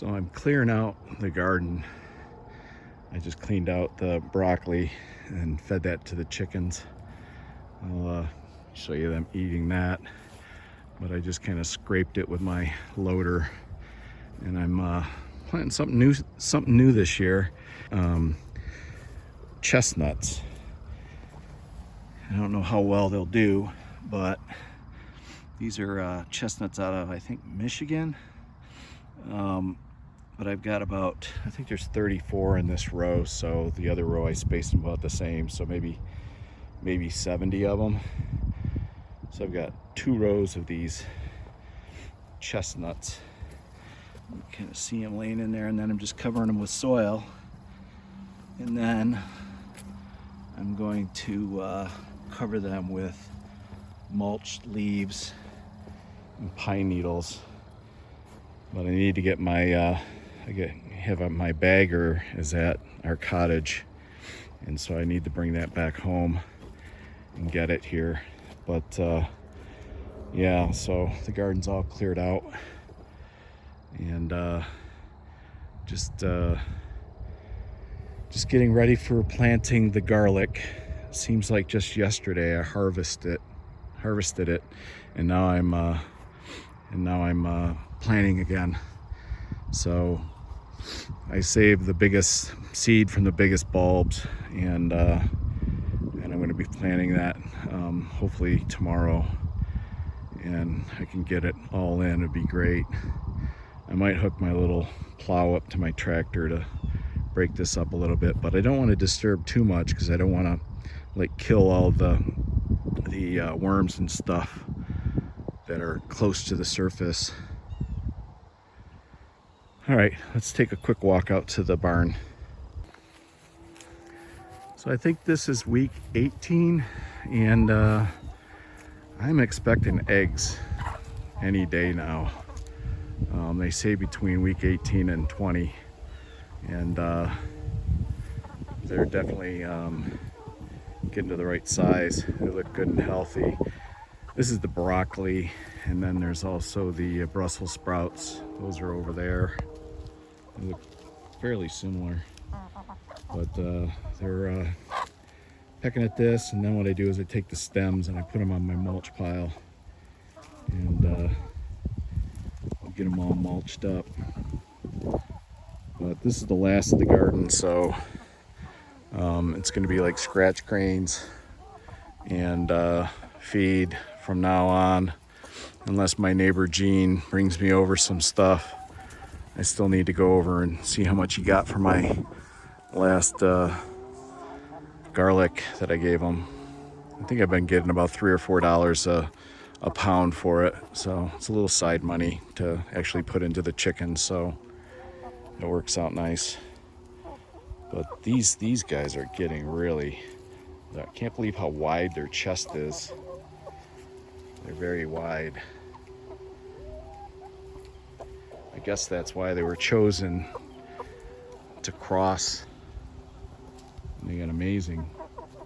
So I'm clearing out the garden. I just cleaned out the broccoli and fed that to the chickens. I'll show you them eating that. But I just kind of scraped it with my loader, and I'm planting something new this year. Chestnuts. I don't know how well they'll do, but these are chestnuts out of, I think, Michigan. But I've got about, I think there's 34 in this row, so the other row I spaced them about the same, so maybe 70 of them. So I've got 2 rows of these chestnuts. You kind of see them laying in there, and then I'm just covering them with soil. And then I'm going to cover them with mulched leaves and pine needles. But I need to get my my bagger is at our cottage, and so I need to bring that back home and get it here. But yeah, so the garden's all cleared out, and just getting ready for planting the garlic. Seems like just yesterday I harvested it, and now I'm planting again. So I saved the biggest seed from the biggest bulbs, and I'm going to be planting that hopefully tomorrow, and I can get it all in. It'd be great. I might hook my little plow up to my tractor to break this up a little bit, but I don't want to disturb too much because I don't want to like kill all the worms and stuff that are close to the surface. All right, let's take a quick walk out to the barn. So I think this is week 18, and I'm expecting eggs any day now. They say between week 18 and 20, and they're definitely getting to the right size. They look good and healthy. This is the broccoli, and then there's also the Brussels sprouts. Those are over there. They look fairly similar, but they're pecking at this, and then what I do is I take the stems and I put them on my mulch pile, and get them all mulched up. But this is the last of the garden, so it's going to be like scratch grains and feed from now on, unless my neighbor Gene brings me over some stuff. I still need to go over and see how much he got for my last garlic that I gave him. I think I've been getting about $3 or $4 a pound for it, so it's a little side money to actually put into the chickens, so it works out nice. But these guys are getting really, I can't believe how wide their chest is. They're very wide. I guess that's why they were chosen to cross. And they got amazing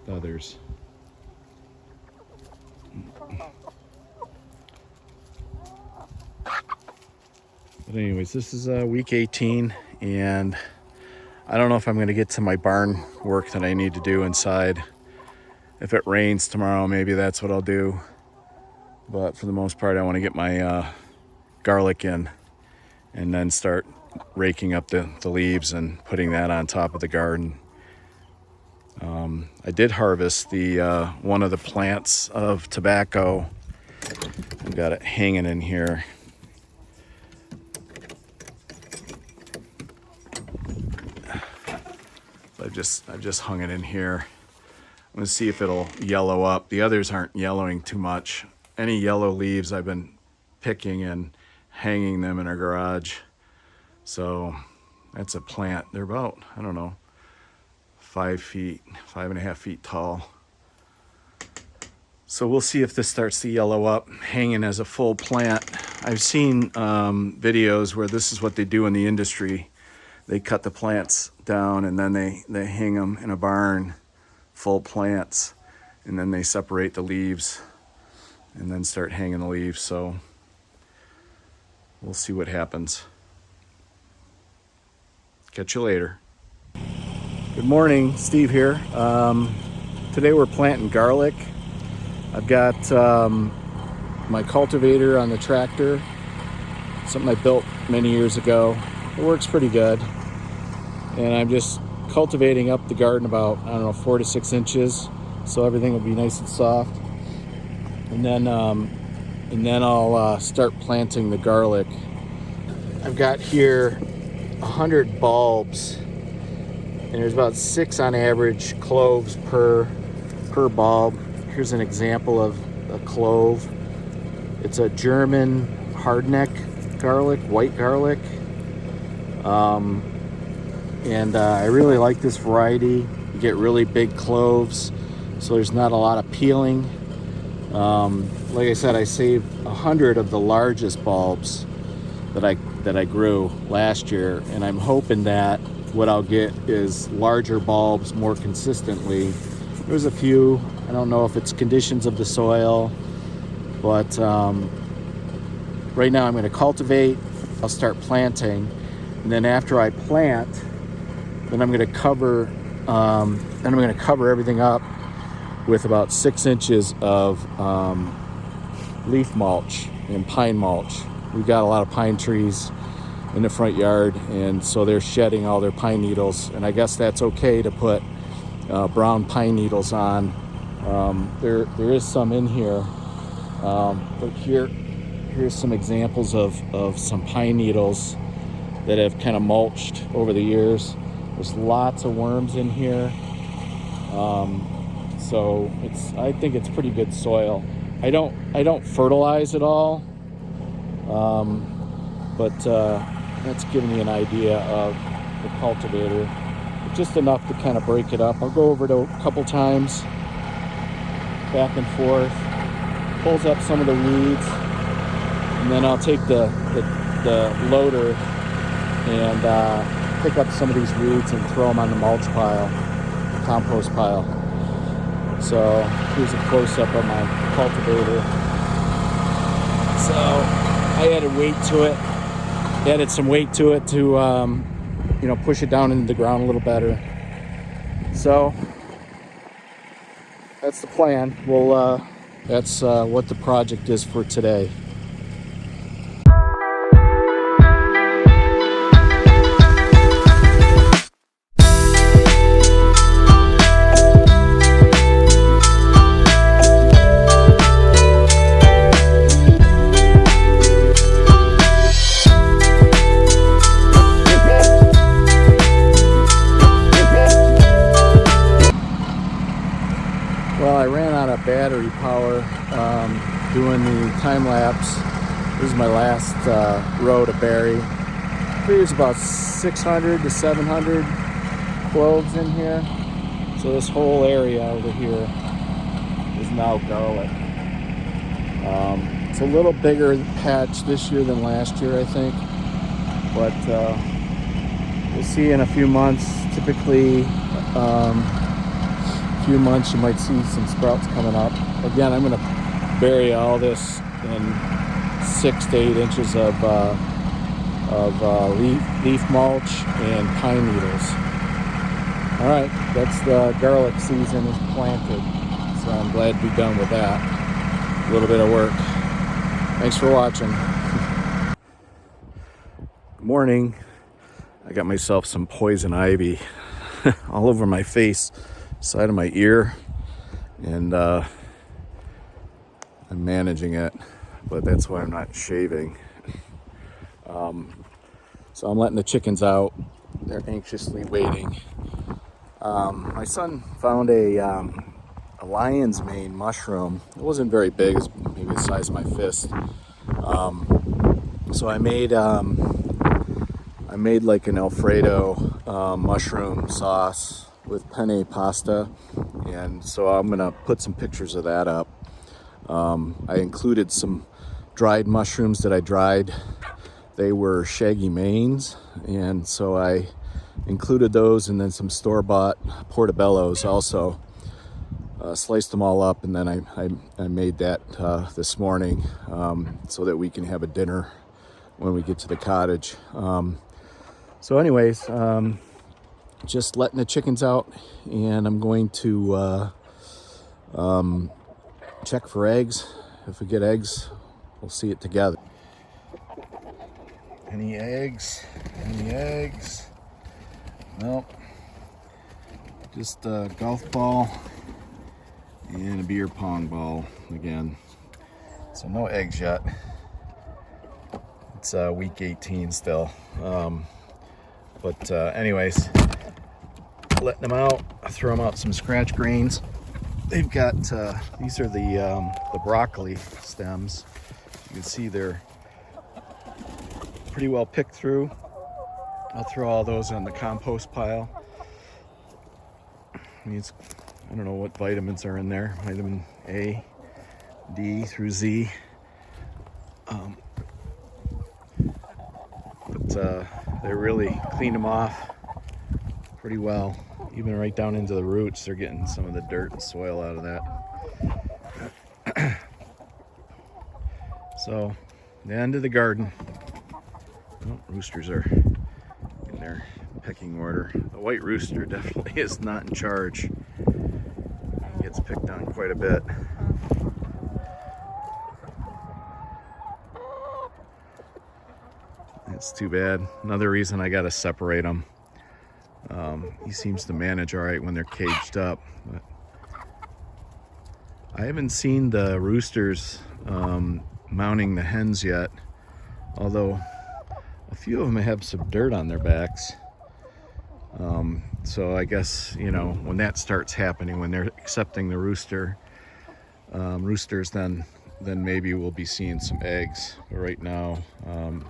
feathers. But anyways, this is week 18, and I don't know if I'm going to get to my barn work that I need to do inside. If it rains tomorrow, maybe that's what I'll do. But for the most part, I want to get my garlic in, and then start raking up the leaves and putting that on top of the garden. I did harvest the one of the plants of tobacco. I've got it hanging in here. I've just hung it in here. I'm gonna see if it'll yellow up. The others aren't yellowing too much. Any yellow leaves I've been picking and hanging them in our garage. So that's a plant. They're about, I don't know, 5.5 feet tall. So we'll see if this starts to yellow up, hanging as a full plant. I've seen videos where this is what they do in the industry. They cut the plants down, and then they hang them in a barn, full plants, and then they separate the leaves and then start hanging the leaves. So we'll see what happens. Catch you later. Good morning, Steve here. Today we're planting garlic. I've got my cultivator on the tractor, something I built many years ago. It works pretty good. And I'm just cultivating up the garden about, 4 to 6 inches, so everything will be nice and soft. And then I'll start planting the garlic. I've got here 100 bulbs, and there's about 6 on average cloves per bulb. Here's an example of a clove. It's a German hardneck garlic, white garlic. I really like this variety. You get really big cloves, so there's not a lot of peeling. Like I said, I saved 100 of the largest bulbs that I grew last year, and I'm hoping that what I'll get is larger bulbs more consistently. There's a few, I don't know if it's conditions of the soil, but right now I'm going to cultivate. I'll start planting, and then after I plant, then I'm going to cover everything up with about 6 inches of leaf mulch and pine mulch. We've got a lot of pine trees in the front yard, and so they're shedding all their pine needles, and I guess that's okay to put brown pine needles on. There is some in here, but here's some examples of some pine needles that have kind of mulched over the years. There's lots of worms in here, so I think it's pretty good soil. I don't fertilize at all, but that's giving me an idea of the cultivator. Just enough to kind of break it up. I'll go over it a couple times, back and forth, pulls up some of the weeds, and then I'll take the loader and pick up some of these weeds and throw them on the mulch pile, the compost pile. So here's a close-up of my cultivator. So I added weight to it, added some weight to it to push it down into the ground a little better. So that's the plan. That's what the project is for today. Well, I ran out of battery power doing the time lapse. This is my last row to bury. There's about 600 to 700 cloves in here. So this whole area over here is now garlic. It's a little bigger patch this year than last year, I think. But we'll see in a few months. Typically, few months you might see some sprouts coming up. Again, I'm going to bury all this in 6 to 8 inches of leaf mulch and pine needles. All right, that's the garlic season is planted, so I'm glad to be done with that. A little bit of work. Thanks for watching. Good morning. I got myself some poison ivy all over my face, side of my ear, and I'm managing it, but that's why I'm not shaving. So I'm letting the chickens out. They're anxiously waiting. My son found a lion's mane mushroom. It wasn't very big, it was maybe the size of my fist. So I made like an alfredo mushroom sauce with penne pasta, and so I'm gonna put some pictures of that up. I included some dried mushrooms that I dried. They were shaggy manes, and so I included those, and then some store-bought portobellos also. Sliced them all up, and then I made that this morning so that we can have a dinner when we get to the cottage. So anyways, just letting the chickens out, and I'm going to check for eggs. If we get eggs, we'll see it together. Any eggs? Any eggs? Nope. Just a golf ball and a beer pong ball again. So no eggs yet. It's week 18 still. But anyways, letting them out. I throw them out some scratch grains. They've got these are the broccoli stems. You can see they're pretty well picked through. I'll throw all those on the compost pile. I don't know what vitamins are in there. Vitamin A, D through Z. But they really cleaned them off pretty well. Even right down into the roots, they're getting some of the dirt and soil out of that. So, the end of the garden. Oh, roosters are in their pecking order. The white rooster definitely is not in charge. He gets picked on quite a bit. It's too bad. Another reason I gotta separate them. He seems to manage all right when they're caged up, but I haven't seen the roosters mounting the hens yet, although a few of them have some dirt on their backs. So I guess, you know, when that starts happening, when they're accepting the roosters, then maybe we'll be seeing some eggs. But right now,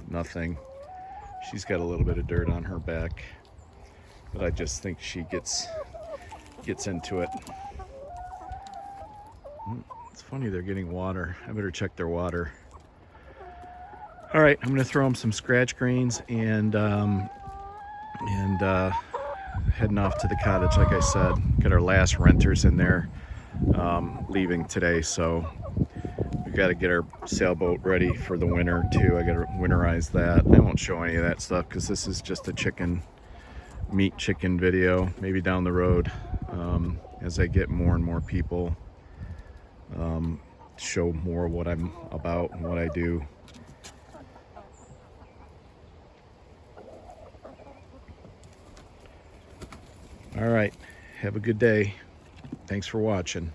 nothing. She's got a little bit of dirt on her back, but I just think she gets into it. It's funny, they're getting water. I better check their water. All right, I'm gonna throw them some scratch grains and heading off to the cottage. Like I said, got our last renters in there leaving today, so we've got to get our sailboat ready for the winter too. I got to winterize that. I won't show any of that stuff because this is just a meat chicken video. Maybe down the road, as I get more and more people, show more what I'm about and what I do. All right, have a good day. Thanks for watching.